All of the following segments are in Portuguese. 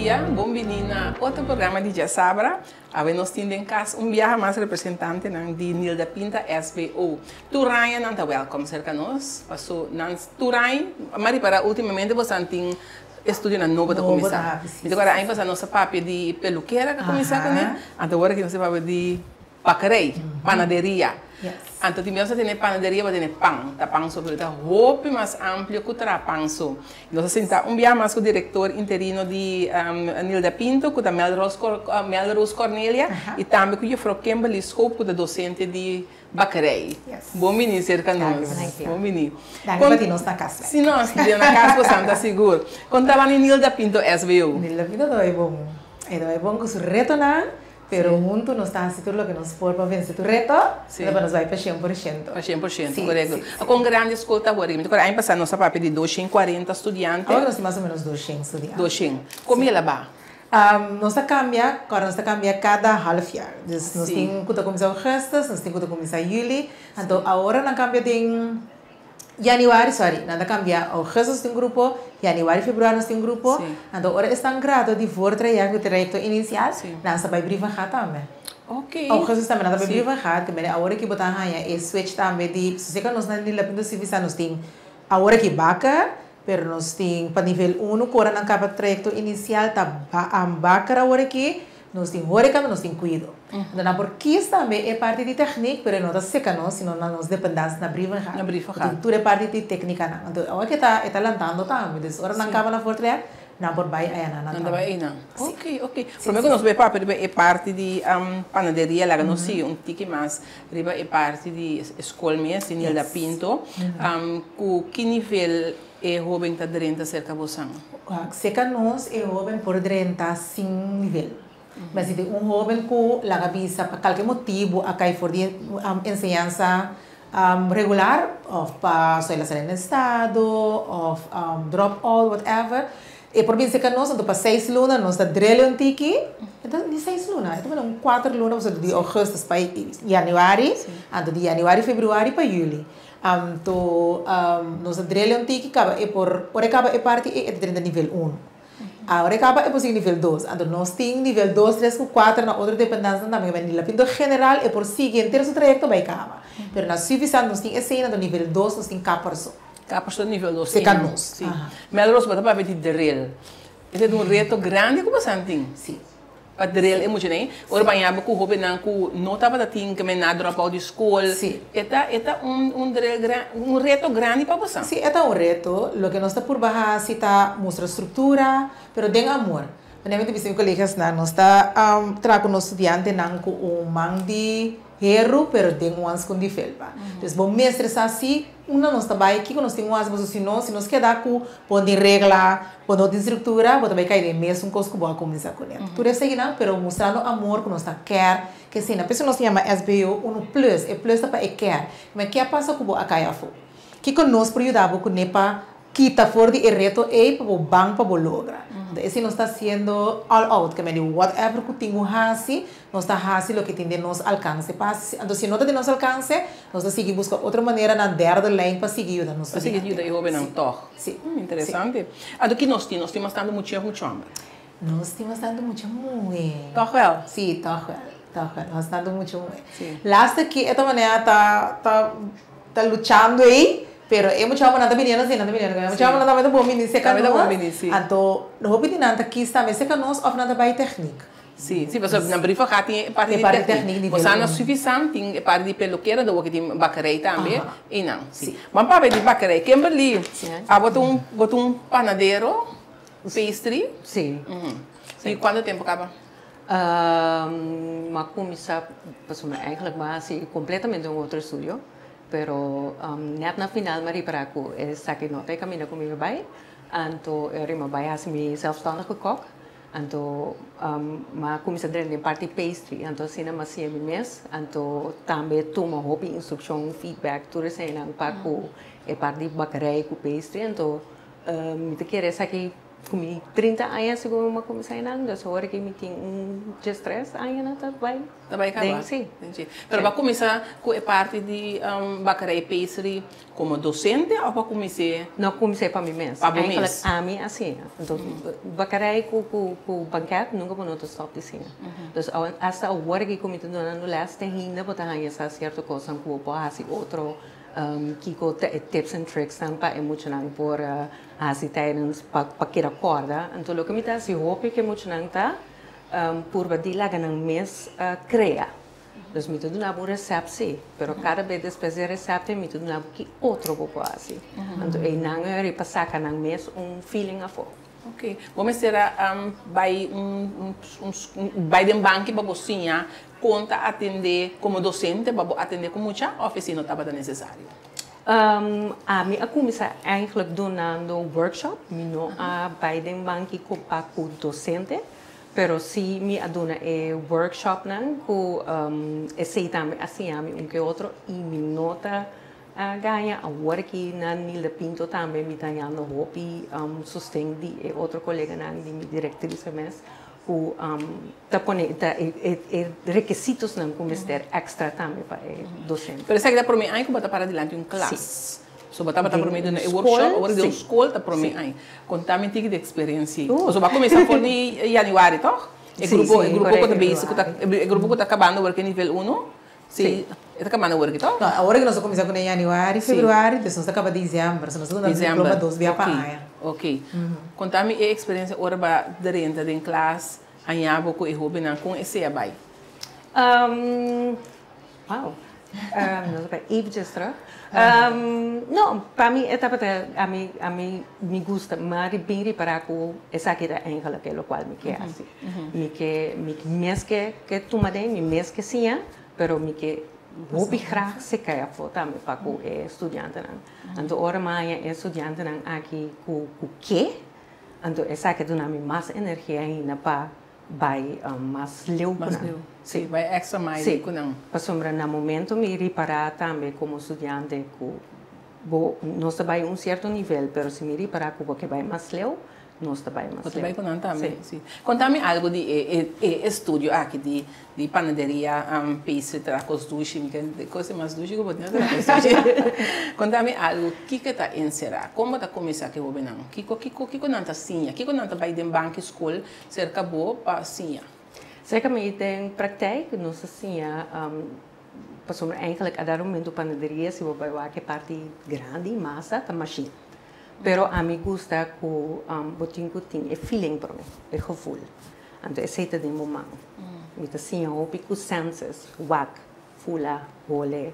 dia, bem-vindo a outro programa de Sabra. Agora nós temos em casa viaje mais representante de Nilda Pinta SBO. Turanha não está welcome cerca nós. Passou não Turanha, mas para ultimamente você tem estudo na nova da comissão. Então agora aí passa nossa papel de peluqueira que começar com né. Agora que nós papel de bacareia, panaderia. Yes. Então, também você tem panaderia, você tem pão. Tá pão sobre a roupa mais amplo que o pão so. Nós senta dia mais com o diretor interino de Nilda Pinto, com a Melrose Cornelia, e também com o Fro Kimberly Scope, com a docente de Bacarei. Yes. Bom menino, cerca de nós. Bom menino. Daqui nós na casa. Se nós estamos na casa, você está seguro. Quando estava em Nilda Pinto SBO. Nilda Pinto é bom com o reto, pero junto nós estamos haciendo o que nos for para vencer o reto, para nos vai para 100%. Para 100%, sim, correto. Sim. Com grande escolta agora. Agora, aí passar nossa papel de 240 estudantes. Agora nós temos mais ou menos 200 estudantes. 200. Como ela vai? Nós cambia cada half year. Nós temos que começar agosto, nós temos que começar julho. Então, agora nós cambia em Januário, nada cambia. Agosto nós temos um grupo, Januário, Fevereiro nós temos um grupo. Então, agora estão grado de for trajecto inicial, nós vai privar também. Ok. Agosto também nada vai privar, que agora que botar é switch também de, se você nós não temos serviço, nós temos agora que baca, pero nós temos para nível 1, agora não acaba trajecto inicial, tá baca agora aqui. Nós temos hora nós temos cuidado. Então, porque também é parte de técnica, mas não está seca, senão nós dependemos na briva. Na briva. Tudo é parte de técnica. Então, agora que está lançando também, mas agora não acaba na fortaleira, não por vai aí não. Vai aí não. Ok, ok. Primeiro que nós vemos é parte de panaderia, lá nós sim tique mais, riba é parte de escola mesmo, Nilda Pinto. Que nível é jovem está dentro cerca de você? Seca nós é jovem por dentro sem nível. Mas se um jovem que la cabeça por qualquer motivo acai for de ensinança regular ou para só sair no estado ou drop out whatever e por bem se que nós então para 6 lunas nós está drill um tiki então de 6 lunas então 4 lunas de agosto para januário então de januário fevereiro para julho então nós drill um tiki acaba e por acaba é parte é de nível 1. Agora acaba é por nível 2. Então, nós temos nível 2, 3, 4, na outra dependência também. Mas no pinto general é por seguinte, o trajecto vai acabar. Mas na suficiente, nós temos esse no nível 2, nós temos caparso. Caparso do nível 2. Se canos. Sim. Melrose, você vai ver de drill. Esse é um reto grande que você tem. Sim. A drill é muito, né? Ora, banhava com o Robin, não estava da tinha que me na dropa de escola. Sim. É um reto grande para você. Sim, é um reto. O que nós está por baixo, se está mostra estrutura, mas tem amor. Normalmente, os colegas nós está trago nos estudiantes com man de hero, pero tem umas com de felpa. Então, bom mestre assim, nós trabalha aqui, nós temos umas se nós quer com pôr de regra, pôr de estrutura, pôr também cair mesmo com os que boa começar com ele. Tudo isso aí não, pero mostrando amor que nós está quer, que sim, a pessoa nós chama SBO plus, é plus para quer, mas que passa com boa caia fo. Que nós por ajudar com nepa kita fora de reto é para o banco para o logra. Esse nós está sendo all out, que me diz whatever que tenho hasi, nós está hasi o que tem de nos alcance. Então se não está de nos alcance, nós está seguir buscar outra maneira na derda lane para seguir ajuda nós. Para seguir ajuda e o não toque. Sim. Interessante. A do que nós temos bastante muito hambre. Nós temos bastante muito muito. Toque. Sim, toque. Nós estamos muito muito. Lasta que esta maneira tá lutando aí. Pero é muito bom nada menina assim, nada menina. É muito bom nada muito bom menina, se cano. Então, não vou pedir nada aqui está, mas se cano of nada vai técnica. Sim, você na brifa cá tem parte de técnica. Você não é suficiente, tem parte de peluqueira, do que tem bacarei também. E não. Sim. Mas para ver de bacarei, Kimberly, botou um panadeiro, pastry. Sim. E quanto tempo acaba? Mas começar, eigenlijk mas completamente um outro estúdio. Pero net na final maar rieperaku is sak ik nog ik kan kom weer bij en to rima bij has me zelfstandige kok en to maar kom ze erin in party pastry en to sina mas zie mes en to tambe to ma hobby instruction feedback to er zijn een paar ko e party bakkerij ko pastry en to te kere sak ik comi 30 anos seguro uma comecei não, então agora que me tem 3 anos tá vai. Tá vai acabar. Sim. Pero vai começar com a parte de bacarai pastry como docente ou para começar? Não comecei para mim mesmo. Para mim mesmo. A mim assim. Então, bacarai com banquete nunca vou notar stop de cena. Então, até agora que comecei no last ainda botar aí essa certa coisa que vou fazer outro kiko tips and tricks para emocionar por assim tijdens para que acorda. Então, o que me dá se hope que emocionar tá por badila ganhar mês cria. Então, me tudo na boa receita, pero cada vez depois da receita me tudo na que outro vou fazer. Então, e não é repassar ganhar mês feeling a fora. Ok. Vamos ter vai vai de banco para você conta atender como docente para atender com muita oficina estava necessário. A minha comecei eigenlijk donando workshop, não bij de banco com docente, pero se me aduna workshop não com aceitame assim a mim que outro e me nota ganha agora que na Nilda Pinto também me está dando hobby sustém de outro colega na de minha diretriz mesmo o requisitos não como ter extra também para docente. Pero essa que dá para mim aí que botar para adiante classe. So bota para mim no workshop, agora de escola tá para mim aí. Contar-me de experiência. So vai começar por de januário, toh? O grupo que básico tá grupo que tá acabando porque nível 1. Sim. Está acabando agora que tá? Não, agora que nós começamos em janeiro, fevereiro, depois nós acaba dezembro, nós estamos no diploma 2 via para Ok. Contar-me a experiência agora de renta de classe, anhava com o hobby com esse abai. Wow. Não sei, eventjes terug. Não, para mim, a mim me gusta, mas bem reparado essa que é eigenlijk é o qual me quer assim. Me mesmo que tu me me mesmo que sim, pero me que vou graag se quer for também para o estudante não. Então, ora mais estudante não aqui com que, então essa que dá me mais energia ainda para vai mais leu. Sim, vai extra mais com não. Para no momento me reparar também como estudante com nós vai certo nível, pero se me reparar com que vai mais leu, nós também mais leu. Também com não também. Sim. Conta-me algo de estúdio aqui de panaderia, pastry, tracos duche, coisa mais duche que eu vou ter. Conta-me algo que está encerrado, como está começar que eu vou não? Que não está sim, que não está vai de banco escola, cerca boa para sim. Zeker met een praktijk, nós assim, passamos eigenlijk a dar momento panaderia se vai que parte grande massa da machine. Pero a mim gusta com botinho tem feeling para mim, é gevoel. Então é de momento. Met assim, hoop com senses, wak, fula, role,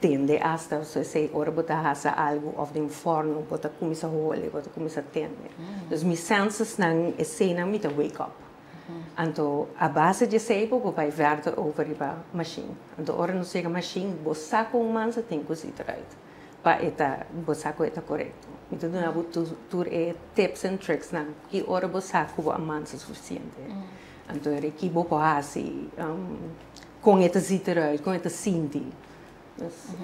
tende hasta so sei ora botar hasa algo of de forno, botar começa role, botar começa tende. Dus mis senses nang escena met wake up. Então, a base de seipo vai verder over a machine. Então, ora não chega a machine, você saca mansa tem que se right. Para eta, você saca eta correto. Então, não há tips and tricks não, que ora você saca a mansa suficiente. Então, é que você pode com eta zit eruit, com eta sinti.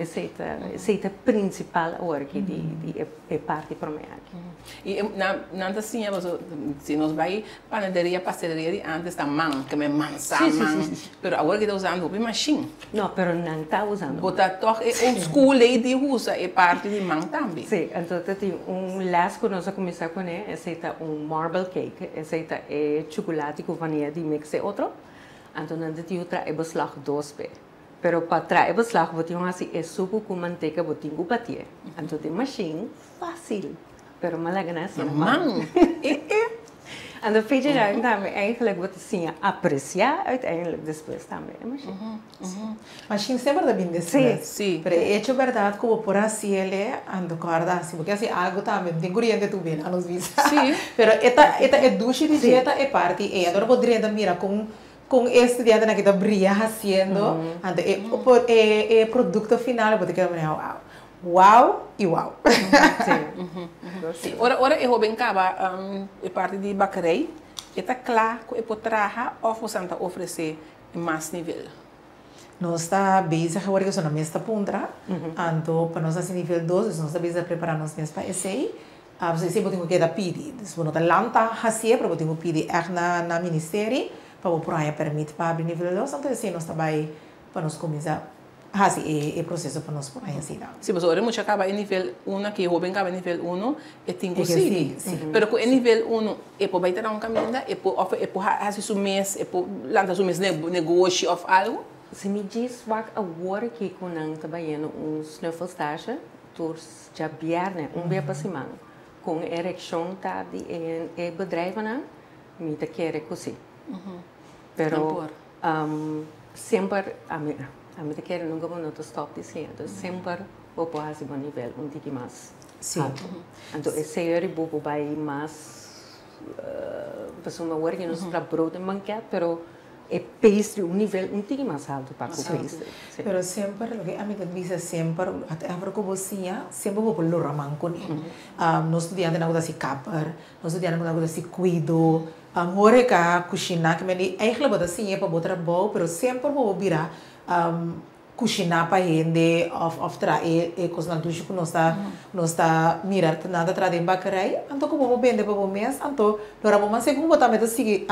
Essa é a principal hora que é parte para mim aqui. E não assim, se nós vai panaderia, pastelaria antes da mão, que me mansa, mas agora que está usando o machine. Não, pero não está usando. Botar toch old school de usa é parte de mão também. Sim, então tem last que nós começamos com essa é marble cake, essa é chocolate com vanilla de mix é outro. Então não tem outra é beslag 2 pé. Pero para trazer beslag, você tem assim é suco com manteiga, você tem que bater. Então tem machine fácil, pero malaga não é mão. Então feita já também eigenlijk você sim apreciar uiteindelijk depois também é machine. Machine sempre dá bem desse. Sim. Pero é hecho verdade como por assim ele ando guarda assim, porque assim algo também tem corrente tu bem a nos visa. Sim. Pero esta é duche de dieta é parte e agora poderia mira com este dia que está brilha haciendo, o produto final porque que wow e wow. Sim. Ora eu bem acaba a parte de bacarei, está claro que eu posso trabalhar ou você oferecer mais nível. Nós está busy agora que só na mesa punta, então para nós assim nível 2, nós está busy preparar nós mesmos para esse. Você sempre tem que dar pedir. Se não tá lanta, assim, para você pedir na ministério, para o praia permite para abrir nível 2, então assim nós também para nós começar assim o processo para nós praia assim. Sim, mas agora muito acaba em nível 1, que o bem acaba em nível 1, é tem que sim. Pero com nível 1 é para vai ter um caminho, é para fazer um mês, é para lançar um mês negócio ou algo. Se me diz que agora que quando eu trabalhando snuffelstage, tours já bierne, dia para semana, com ereção tá de bedrijf na, me te quer cosi. Pero sempre a mim te quer nunca vou não stop dizendo, sempre vou fazer um nível tique mais alto. Então esse é o bobo vai mais pessoa agora que não se para brood en banquete, pero é pastry nível tique mais alto para o pastry. Pero sempre lo que a mí te dice sempre até a que você sempre vou pelo ramanco né. Nós estudiante na coisa se capar, nós estudiante na coisa se cuido. Horeca, cozinhar, que me eigenlijk wat assim é para botar bom, pero sempre vou virar cozinhar para gente of trazer coisa na ducha que nós está mirar nada trazer em bacarai, então como vou vender para o mês, então lora vamos segundo botar meta seguir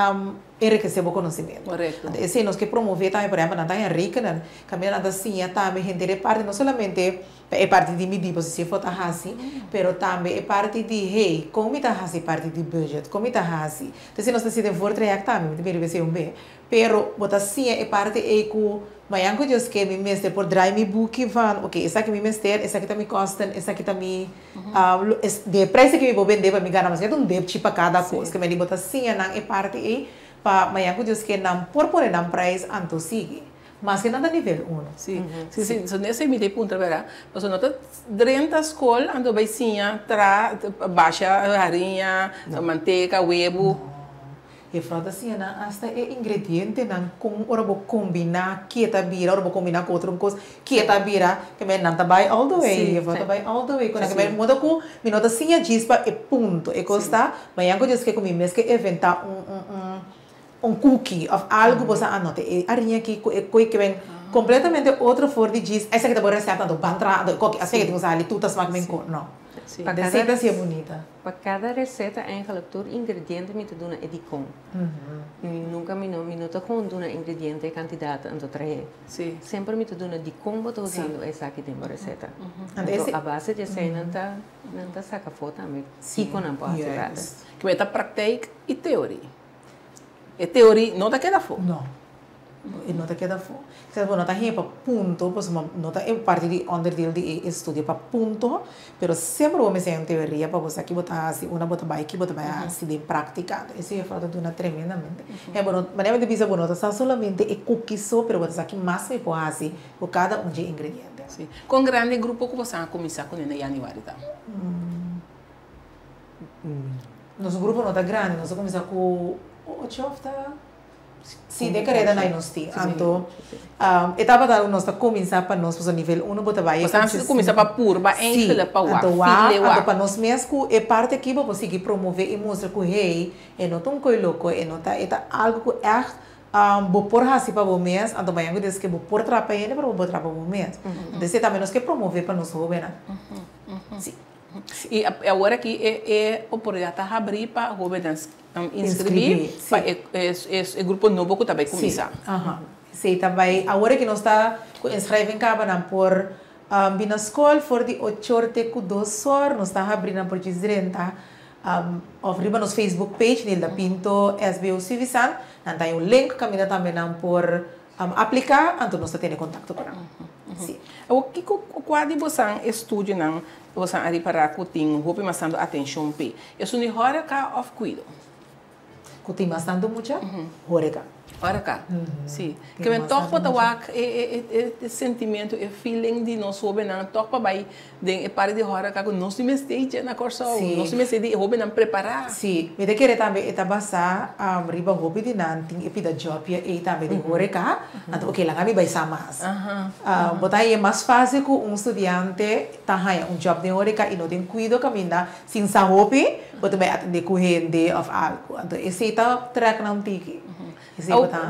enriquecer o conhecimento. Correto. Esse nós que promover também por exemplo na tá rica, né? Caminhar nada assim, também gente de parte não somente é parte de medir se for tá assim, pero também é parte de hey, como está assim parte de budget, como está assim. Então nós decidimos for trazer também, deveria ser bem. Pero botar assim é parte é que mas eu just que me mestre por drive me book van, ok, essa aqui me mestre, essa aqui tá me custa, essa aqui tá me de preço que me vou vender para me ganhar, mas é um débito para cada coisa, que me botar assim não é parte é para mas eu just que não por não preço anto sigue. Mas que nada nível 1. Sim, sim. So nesse me dei ponto vera. Mas nota dentro da escola ando vai sim baixa farinha, manteiga, huevo. E frota assim, hasta é ingrediente não com ora vou combinar que tá vira, ora vou combinar com outra coisa que tá vira, que me não tá vai all the way, e frota vai all the way, quando que me muda com me nota assim a gispa e ponto, e costa, mas eu diz que comigo mesmo que inventar cookie of algo você anota, e a rinha aqui que vem completamente outra forma de giz, essa que tá boa receita do bantra, do qualquer, assim que tem que usar ali tudo as máquinas com não. Para receita assim é bonita. Para cada receita eigenlijk todo ingrediente me te doen é de com. Nunca me nota com doen ingrediente e quantidade anto trazer. Sim. Sempre me te doen de com boto usando essa aqui tem receita. Então a base de ser não tá saca foto me com não pode ser. Que vai estar prática e teoria. E teoria não tá queda fo. Não. E não tá queda fo. Se você não tá para ponto, pues não tá parte de onderdeel de estudo para ponto, pero sempre vou me em teoria para você aqui botar assim, uma botar bike, botar vai assim de prática. Isso é falta de uma tremendamente. É bom, mas nem de bisa bom, não tá solamente e cookie só, pero botar aqui mais me pode assim, por cada de ingrediente. Sim. Com grande grupo que você começar com em janeiro tá. Nosso grupo não tá grande, nós começar com 8 Sim, de carreira na inosti. Então, etapa da nós começar para nós para nível 1 botar vai. Você começa para purba, enche para o então para nós mesmo é parte aqui para conseguir promover e mostrar que hey, é não tão coi louco, é não tá algo que é vou por assim para o mês, então vai eu dizer que vou por trabalhar para vou botar para o mês. Então também nós que promover para nós jovens, né? Sim. E agora aqui é oportunidade de abrir para jovens inscrever para o grupo novo que também começar. Sim, também agora que nós está inscrevendo cada por na escola for de 8 horas até 2 horas nós está abrindo por dizer oferir nos Facebook page Nilda Pinto SBO Civisan, não tem link caminha também por aplicar, então nós temos contato com ela. Sim. O que quando você estuda não você ali para que tem roupa mas dando atenção pe isso não é hora cá of cuido que tem bastante muita hora cá sim que me toca para o sentimento e feeling de nós roupa não toca para vai de para de hora cá nós me stage na corso nós me stage roupa não preparar sim me de querer também é basta riba roupa de não tem e pida job e também de hora cá então ok lá kami vai samas botar aí é mais fácil que estudante tá aí job de hora cá e não tem cuido caminhar sem sa roupa botar vai atender com gente of algo então esse tá track não tiki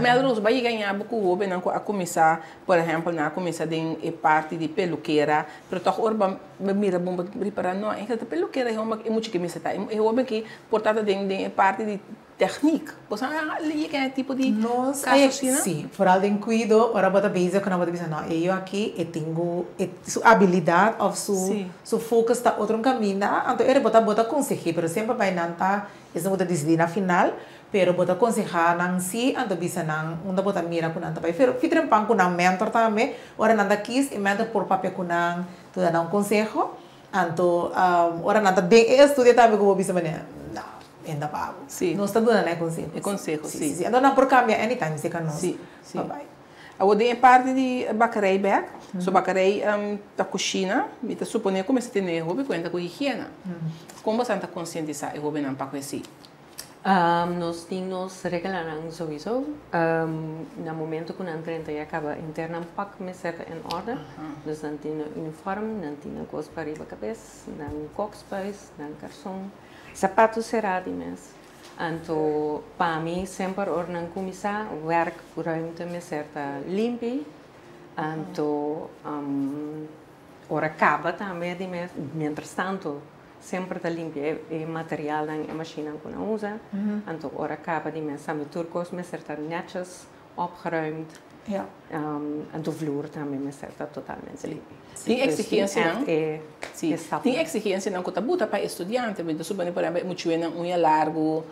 Melrose, vai ganhar beaucoup hobe não a começar, por exemplo, na começar de parte de peluqueira, pero toch orba mira bom preparar não, é que a peluqueira é muito que me está, é hobe que portada de parte de técnica, você ali que é tipo de sim, por alguém cuido, ora bota base quando bota não, eu aqui eu tenho sua habilidade ou su foco está outro caminho, então ele bota conseguir, pero sempre vai não tá, isso bota decidir na final, pero bota aconselhar não si, então bisa não, onda bota mira com não tá, pero fitrem pang com não mentor também, ora não tá quis, e mentor por papel com não, tu dá um conselho, então ora não tá bem estudar também como bisa mané. Ainda pago. Sim. Não está dando, né, conselho. É conselho, sim. Sim. Então, não por cambiar anytime, você can Sim, sim. Bye-bye. Agora, em parte de bacarei back, so bacarei da cozinha, me tá supondo como você tem erro, conta com higiene. Como você está conscientizar erro não para conhecer? Nós temos regularam sowieso. No momento que o treino acaba interno um pak me certa em ordem. Dus dan tem uniforme, dan tem coisa para a cabeça, dan coxpais, dan garçom. Sapatos cerrados mesmo. Então, para mim, sempre ordenar começar, werk ruimte me certa limpo. Então, ora acaba também de mesmo. Mientras tanto, sempre está limpo o material da máquina que não usa. Então, ora acaba de mesmo. Sabe, turcos me certa netjes, opgeruimd. Ja. En de vloer também me certa totalmente limpo. Tem exigência, não? Sim. Tem exigência, não, que tá buta para estudante, mas supone, por exemplo, muito bem, unha largo.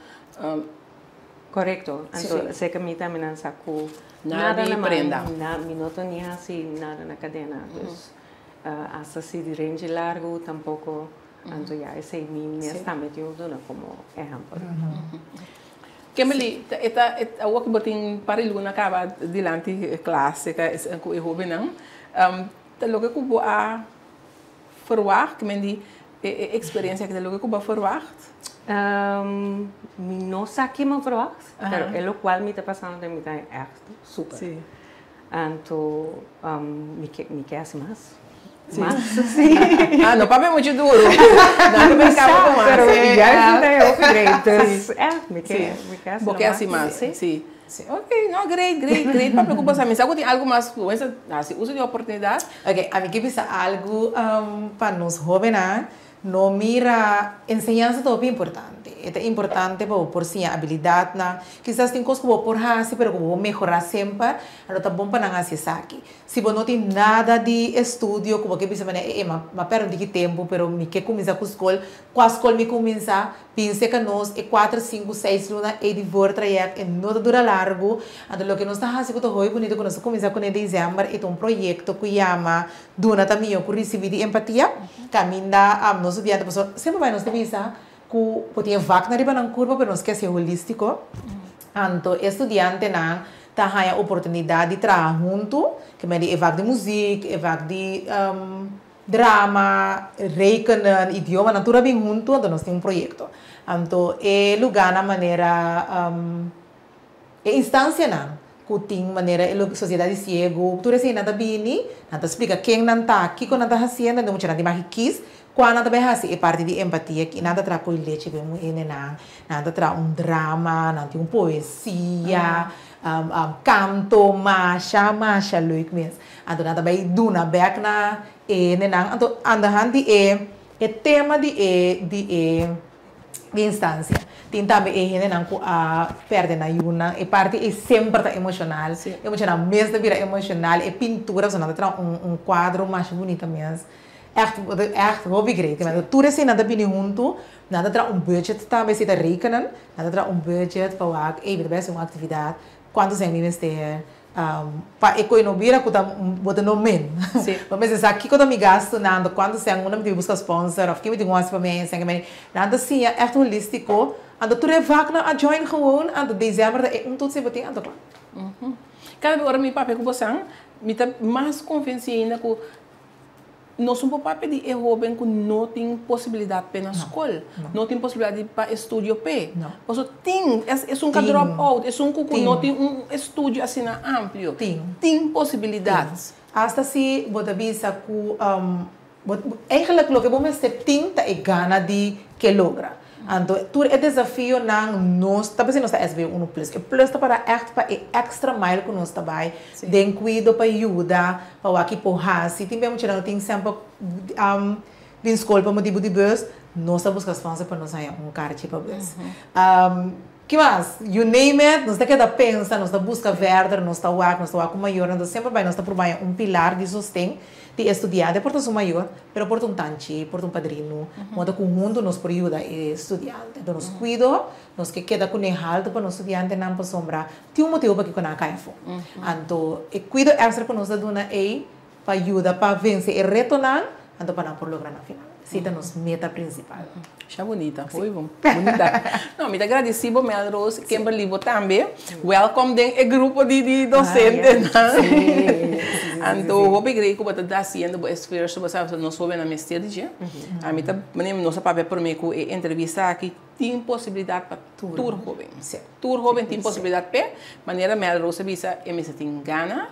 Correcto. Então, sei que a mim também não saco nada na prenda. Nada, minuto nem assim, nada na cadena. Dus, hasta se de range largo, tampouco. Então, já, esse me está metido como exemplo. Kemeli, o que botin para iluna acaba dilante clássica, com o hobby não. Tá logo que eu a forward, que me di experiência que tá logo que eu forward. Não sei que me forward, mas é o qual me está passando de mim é super. Sim. Então, me quer assim mais. Sim. Mas, sim. No papel é muito duro. Não me acaba com mais. Pero já é upgrade. Me quer porque assim mais. Sim. Ok, não, great. Para preocupar me sabe tem algo mais fluência, assim, uso de oportunidade. Ok, a mim que pensa algo para nós jovens, não mira enseñanza todo importante. É importante para por si a habilidade na, quizás tem coisas que vou por hasi, pero que vou melhorar sempre, então tá bom para não fazer aqui. Se você não tem nada de estudo, como que pensa, mas perdi que tempo, pero me quer começar com a escola me começa, pense que nós é 4, 5, 6 lunas é de vor trajecto, e não dura largo, então o que nós está fazendo é muito bonito, quando nós começamos com em dezembro, é um projeto que chama Dona também, que recebe de empatia, caminha nós estudantes, sempre vai nos pensar que podia vac na riba na curva, pero não esquece holístico. Então, estudante não tá a oportunidade de trabalhar junto, que me é vac de música, é vac de drama, rekenen, idioma, não tudo bem junto, então nós temos projeto. Então, é lugar na maneira, é instância não. Que tem maneira, a sociedade cego, tudo assim, nada bem, nada explica quem não está aqui, quando não está fazendo, não muita nada mais quis. Quando também é parte de empatia, que nada traz com leite, nada traz drama, nada tem poesia, canto, marcha, leuk mesmo. Então nada vai do na back na então andando é tema de instância. Tem também a perde na yuna, é parte é sempre emocional, mesmo vira emocional, é pintura, só nada traz quadro mais bonito mesmo. Echt hobby great. Maar toen is nada bem junto, nada tra budget também se rekenen, nada tra budget para waar even best uma atividade. Quando se me investeer, para economia que tá bota no men. Mas essa aqui quando me gasto nada, quando se alguma me busca sponsor, of que me tem umas para mim, sem que nada sim é echt holístico. Ando tu é vaca a join gewoon, ando dezembro é tudo se botem ando claro. Cada hora me papel com você, me tá mais convencida que nós não podemos pedir jovem que não tem possibilidade para na escola, não tem possibilidade para estudar P. Porque tem, é um drop out, é um que não tem um estudo assim amplo. Tem possibilidades. Hasta se você visa que, eigenlijk o que vamos ter tinta é gana de que logra. Então, tudo é desafio não nós, talvez nós está SB1 Plus. O Plus está para extra mile que nós está vai, den cuido para ajuda, para o aqui porra, se tem bem muito não tem sempre de escola para motivo de bus, nós está buscando sponsor para nós ganhar carro para bus. Que mais? You name it, nós está queda pensa, nós está busca verde, nós está com maior, nós sempre vai, nós está provar pilar de sustento de estudante, por um maior, pero por um tanchi, por um padrino, modo conjunto nos por ajuda estudante. Então nós cuido, nós que queda com alto para nós estudante não para sombra, tem motivo para que com a caifo. Então, cuido extra para nós da dona para ajuda para vencer e retornar, então para não por lograr na final. Cita nos meta principal. Está bonita, foi bom. Bonita. Não, me agradecido, Melrose, Kimberly, também. Welcome den grupo de docentes. Então, eu peguei que você está fazendo o esforço, você não soube na mestre de dia. A mim também nossa papel para mim que entrevista aqui tem possibilidade para tour jovem. Tour jovem tem possibilidade para maneira Melrose visa e me se tem gana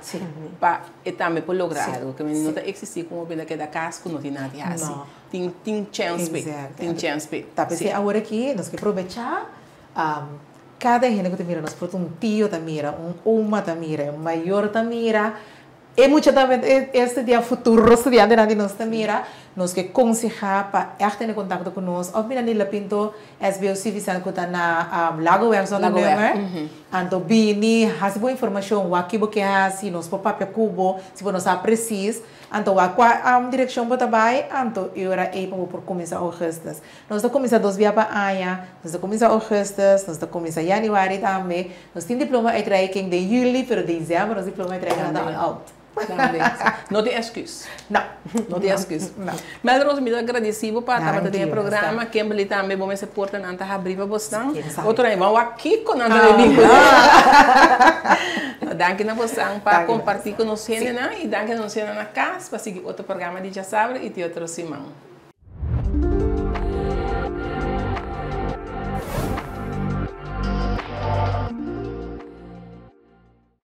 para e também para lograr algo que não está existir como bem que da casa que não tem nada assim. Tem chance tem chance tá pensei agora aqui nós que aproveitar cada gente que te mira nós por um tio te mira uma te mira um maior te mira e muitas também este dia futuro estudante não nos te mira nós que aconselhar para echt ter contato conosco ou bem na pinto SBO Civisan que está na Lago Verde zona número então bini hasi boa informação o aqui porque hasi nos por papel cubo se você não precisa então a direção para trabalhar então eu era aí para começar agosto nós estamos começando 2 dias para aia nós estamos começando agosto nós estamos começando janeiro também nós temos diploma de training de julho para dezembro nós diploma de training da alto não tem excuse. Não tem excuse. Mas Rose, me agradecido para estar no programa. Kimberly também, bom, se porta não está abrir para você. Outro aí, vamos aqui com a Danke na você para compartilhar com nós e danke na casa para seguir outro programa de Já Sabe e de outro Simão.